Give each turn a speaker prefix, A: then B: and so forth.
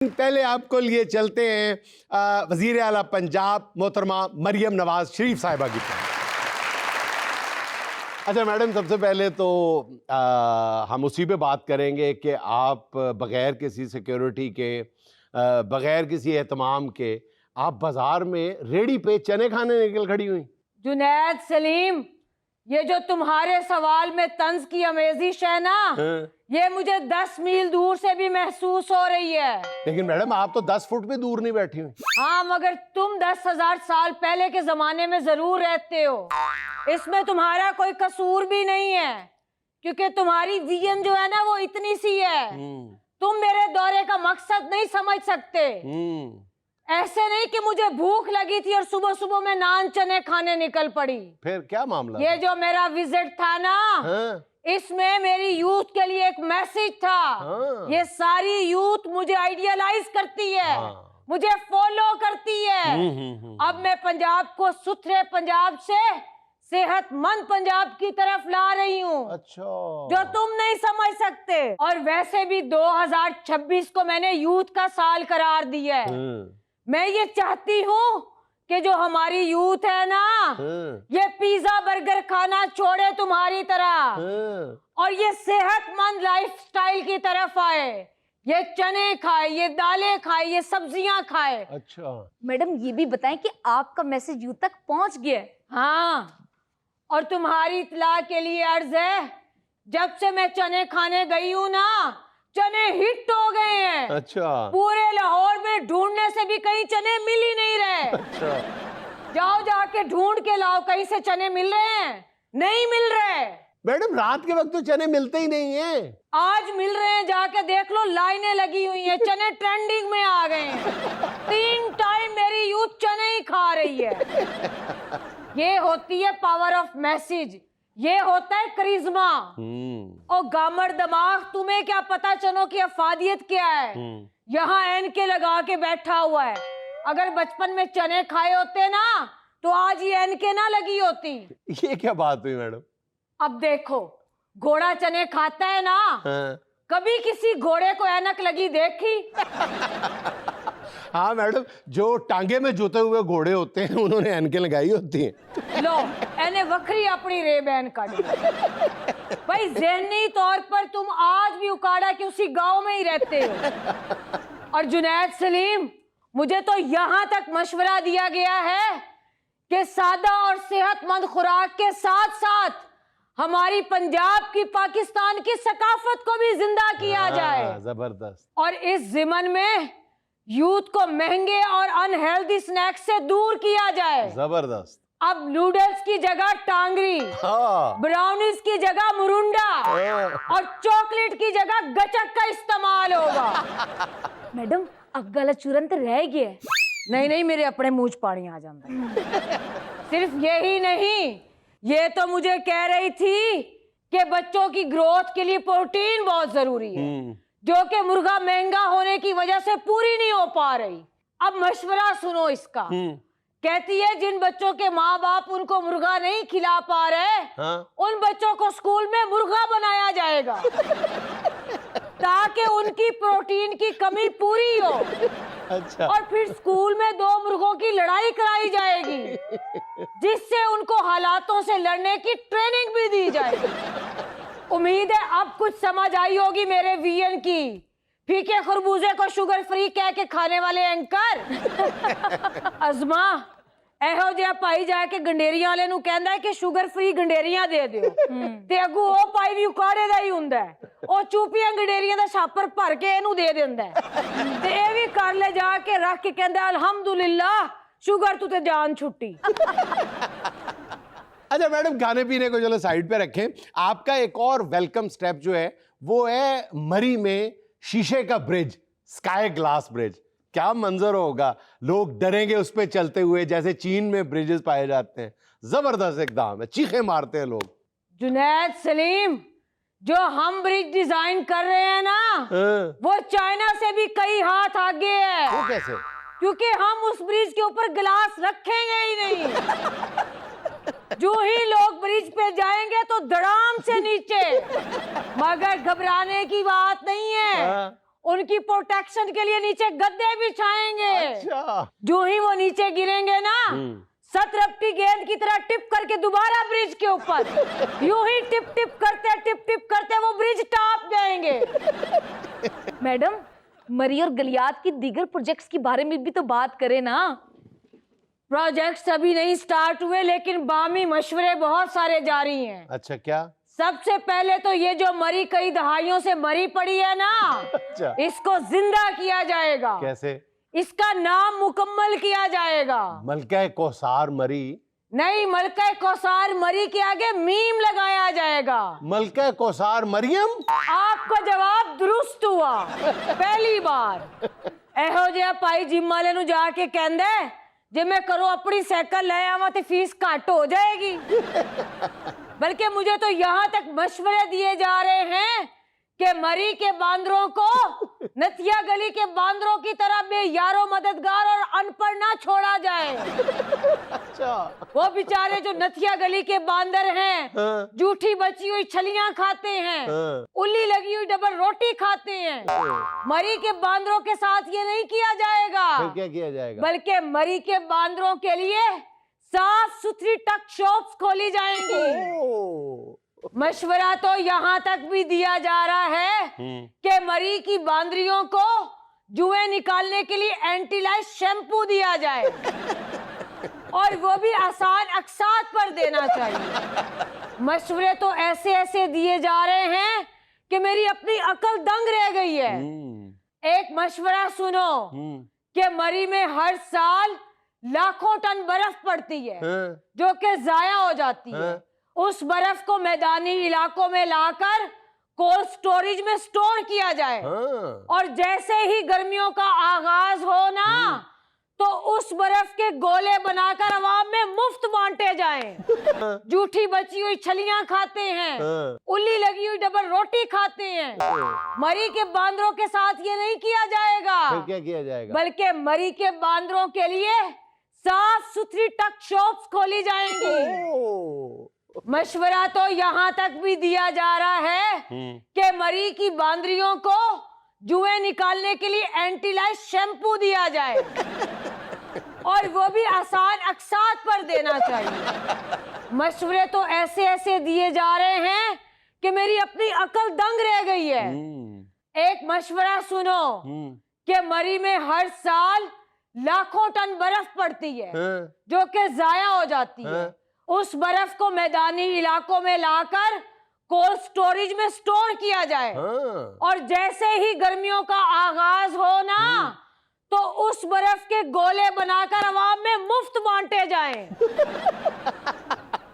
A: पहले आपको लिए चलते हैं वजीर आला पंजाब मोहतरमा मरियम नवाज शरीफ साहिबा की तरफ। अच्छा मैडम, सबसे पहले तो हम उसी पे बात करेंगे कि आप बग़ैर किसी सिक्योरिटी के, बग़ैर किसी एहतमाम के, आप बाजार में रेडी पे चने खाने निकल खड़ी हुई।
B: जुनैद सलीम, ये जो तुम्हारे सवाल में तंज की अमेजिश है ना, ये मुझे 10 मील दूर से भी महसूस हो रही है।
A: लेकिन मैडम, आप तो 10 फुट भी दूर नहीं बैठी हुई।
B: हाँ, मगर तुम 10,000 साल पहले के जमाने में जरूर रहते हो। इसमें तुम्हारा कोई कसूर भी नहीं है, क्योंकि तुम्हारी विजन जो है ना वो इतनी सी है। तुम मेरे दौरे का मकसद नहीं समझ सकते। ऐसे नहीं कि मुझे भूख लगी थी और सुबह सुबह मैं नान चने खाने निकल पड़ी।
A: फिर क्या मामला?
B: ये जो मेरा विजिट था ना, इसमें मेरी यूथ के लिए एक मैसेज था। ये सारी यूथ मुझे आइडियलाइज करती है, मुझे फॉलो करती है। अब मैं पंजाब को सुथरे पंजाब से सेहतमंद पंजाब की तरफ ला रही हूँ।
A: अच्छा,
B: जो तुम नहीं समझ सकते। और वैसे भी 2026 को मैंने यूथ का साल करार दिया है। मैं ये चाहती हूँ कि जो हमारी यूथ है ना, ये पिज्जा बर्गर खाना छोड़े तुम्हारी तरह, और ये सेहतमंद लाइफस्टाइल की तरफ आए। ये चने खाए, ये दालें खाए, ये सब्जियां खाए।
A: अच्छा
C: मैडम, ये भी बताएं कि आपका मैसेज यूथ तक पहुंच गया है?
B: हाँ, और तुम्हारी इत्तला के लिए अर्ज है, जब से मैं चने खाने गई हूँ ना, चने हिट हो गए हैं।
A: अच्छा,
B: पूरे लाहौर में ढूंढने से भी कहीं चने मिल ही नहीं रहे।
A: अच्छा
B: जाओ जाके ढूंढ के लाओ, कहीं से चने मिल रहे हैं? नहीं मिल रहे।
A: मैडम, रात के वक्त तो चने मिलते ही नहीं हैं।
B: आज मिल रहे हैं, जाके देख लो, लाइनें लगी हुई हैं, चने ट्रेंडिंग में आ गए हैं। 3 टाइम मेरी यूथ चने ही खा रही है। ये होती है पावर ऑफ मैसेज, ये होता है करिश्मा। और गामर दिमाग, तुम्हें क्या पता चनो की अफादियत क्या है। यहाँ एन के लगा के बैठा हुआ है। अगर बचपन में चने खाए होते ना, तो आज ये एन के ना लगी होती।
A: ये क्या बात हुई मैडम?
B: अब देखो, घोड़ा चने खाता है ना, कभी किसी घोड़े को ऐनक लगी देखी?
A: हाँ मैडम, जो टांगे में जोते हुए घोड़े होते हैं उन्होंने एनके लगाई होती हैं।
B: लो, एने वखरी अपनी रेबैन काटी। भाई, ज़हनी तौर पर तुम आज भी उकाड़ा के उसी गांव में ही रहते हो। और जुनैद सलीम, मुझे तो यहाँ तक मशवरा दिया गया है कि सादा और सेहतमंद खुराक के साथ साथ हमारी पंजाब की, पाकिस्तान की सकाफत को भी जिंदा किया जाए।
A: जबरदस्त।
B: और इस ज़िमन में यूथ को महंगे और अनहेल्दी स्नैक्स से दूर किया जाए।
A: जबरदस्त।
B: अब नूडल्स की जगह टांगरी, ब्राउनीज की जगह मुरुंडा, और चॉकलेट की जगह गचक का इस्तेमाल होगा।
C: मैडम, अब गला चूरन तो रह गया।
B: नहीं, मेरे अपने मुंह पानी आ जाता है। सिर्फ यही नहीं, ये तो मुझे कह रही थी कि बच्चों की ग्रोथ के लिए प्रोटीन बहुत जरूरी है, जो कि मुर्गा महंगा होने की वजह से पूरी नहीं हो पा रही। अब मशवरा सुनो इसका। कहती है, जिन बच्चों के माँ बाप उनको मुर्गा नहीं खिला पा रहे, उन बच्चों को स्कूल में मुर्गा बनाया जाएगा, ताकि उनकी प्रोटीन की कमी पूरी हो।
A: अच्छा।
B: और फिर स्कूल में 2 मुर्गों की लड़ाई कराई जाएगी, जिससे उनको हालातों से लड़ने की ट्रेनिंग भी दी जाएगी। उम्मीद है अब कुछ समझ आई होगी मेरे वीएन की। फीके खरबूजे को शुगर फ्री कह के खाने वाले एंकर। अजमा, ਇਹੋ ਜਿਹਾ ਭਾਈ ਜਾ ਕੇ ਗੰਡੇਰੀਆਂ ਵਾਲੇ ਨੂੰ ਕਹਿੰਦਾ ਹੈ ਕਿ ਸ਼ੂਗਰ ਫ੍ਰੀ ਗੰਡੇਰੀਆਂ ਦੇ ਦਿਓ, ਤੇ ਅੱਗੂ ਉਹ ਭਾਈ ਵੀ ਉਕਾੜੇ ਦਾ ਹੀ ਹੁੰਦਾ ਹੈ। ਉਹ ਚੂਪੀਆਂ ਗੰਡੇਰੀਆਂ ਦਾ ਛਾਪਰ ਭਰ ਕੇ ਇਹਨੂੰ ਦੇ ਦਿੰਦਾ ਹੈ, ਤੇ ਇਹ ਵੀ ਕਰ ਲੈ ਜਾ ਕੇ ਰੱਖ ਕੇ ਕਹਿੰਦਾ ਅਲਹਮਦੁਲਿल्लाह शुगर तू ते जान छुट्टी।
A: अच्छा मैडम, खाने पीने को चलो साइड पे रखें। आपका एक और वेलकम स्टेप जो है वो है मरी में शीशे का ब्रिज, स्काई ग्लास ब्रिज। क्या मंजर होगा, लोग डरेंगे उस पे चलते हुए, जैसे चीन में ब्रिजेस पाए जाते हैं। जबरदस्त एकदम है, चीखे मारते हैं लोग।
B: जुनैद सलीम, जो हम ब्रिज डिजाइन कर रहे हैं ना, वो चाइना से भी कई हाथ आगे है।
A: वो कैसे?
B: क्योंकि हम उस ब्रिज के ऊपर गिलास रखेंगे ही नहीं। जो ही लोग ब्रिज पे जाएंगे तो धड़ाम से नीचे। मगर घबराने की बात नहीं है, उनकी प्रोटेक्शन के लिए नीचे गद्दे बिछाएंगे।
A: अच्छा।
B: जो ही वो नीचे गिरेंगे ना, सतरपटी गेंद की तरह टिप करके दोबारा ब्रिज के ऊपर यूं ही टिप टिप करते वो ब्रिज टॉप जाएंगे।
C: मैडम, मरी और गलियात की दीगर प्रोजेक्ट्स के बारे में भी तो बात करें ना।
B: प्रोजेक्ट्स अभी नहीं स्टार्ट हुए, लेकिन बामी मशवरे बहुत सारे जारी हैं।
A: अच्छा, क्या?
B: सबसे पहले तो ये जो मरी कई दहाइयों से मरी पड़ी है ना,
A: अच्छा।
B: इसको जिंदा किया जाएगा।
A: कैसे?
B: इसका नाम मुकम्मल किया जाएगा।
A: मलका कौसार मरी?
B: नहीं, मलका कौसार मरी के आगे मीम लगाया जाएगा।
A: मलका कौसार मरियम?
B: आपका जवाब दुरुस्त हुआ, पहली बार। एहो जिहा भाई जिम वाले नु जाके कहंदे जे मैं करो अपनी साइकिल ले आवा ते फीस घट हो जाएगी। बल्कि मुझे तो यहाँ तक मशवरे दिए जा रहे हैं कि मरी के बांदरों को नथिया गली के बांदरों की तरह बेयारो मददगार और अनपढ़ ना छोड़ा जाए।
A: अच्छा।
B: वो बेचारे जो नथिया गली के बांदर हैं,
A: हाँ।
B: जूठी बची हुई छलियां खाते हैं,
A: हाँ।
B: उल्ली लगी हुई डबल रोटी खाते हैं। मरी के बांदरों के साथ ये नहीं किया जाएगा।
A: फिर क्या किया जाएगा?
B: बल्कि मरी के बांदरों के लिए साफ सुथरी टक शॉप्स खोली जाएंगी। मशवरा तो यहाँ तक भी दिया जा रहा है कि मरी की बांदरियों को जुएं निकालने के लिए एंटीलाइज शैम्पू दिया जाए और वो भी आसान अकसात पर देना चाहिए। मशवरे तो ऐसे ऐसे दिए जा रहे हैं कि मेरी अपनी अकल दंग रह गई है। एक मशवरा सुनो कि मरी में हर साल लाखों टन बर्फ पड़ती है जो कि जाया हो जाती है। उस बर्फ को मैदानी इलाकों में लाकर कोल्ड स्टोरेज में स्टोर किया जाए और जैसे ही गर्मियों का आगाज हो ना, तो उस बर्फ के गोले बनाकर अवाम में मुफ्त बांटे जाएं। जूठी बची हुई छलियां खाते हैं, उल्ली लगी हुई डबल रोटी खाते हैं। मरी के बांदरों के साथ ये नहीं किया जाएगा।
A: फिर क्या किया जाएगा?
B: बल्कि मरी के बांदरों के लिए साफ सुथरी टक शॉप्स खोली जाएंगी। मशवरा तो यहाँ तक भी दिया जा रहा है कि मरी की बांदरियों को जुएं निकालने के लिए एंटीलाइज शैम्पू दिया जाए और वो भी आसान अकसात पर देना चाहिए। मशवरे तो ऐसे ऐसे दिए जा रहे हैं कि मेरी अपनी अकल दंग रह गई है। एक मशवरा सुनो कि मरी में हर साल लाखों टन बर्फ पड़ती है जो कि जाया हो जाती है। उस बर्फ को मैदानी इलाकों में लाकर कोल्ड स्टोरेज में स्टोर किया जाए और जैसे ही गर्मियों का आगाज हो ना, तो उस बर्फ के गोले बनाकर अवाम में मुफ्त बांटे जाएं।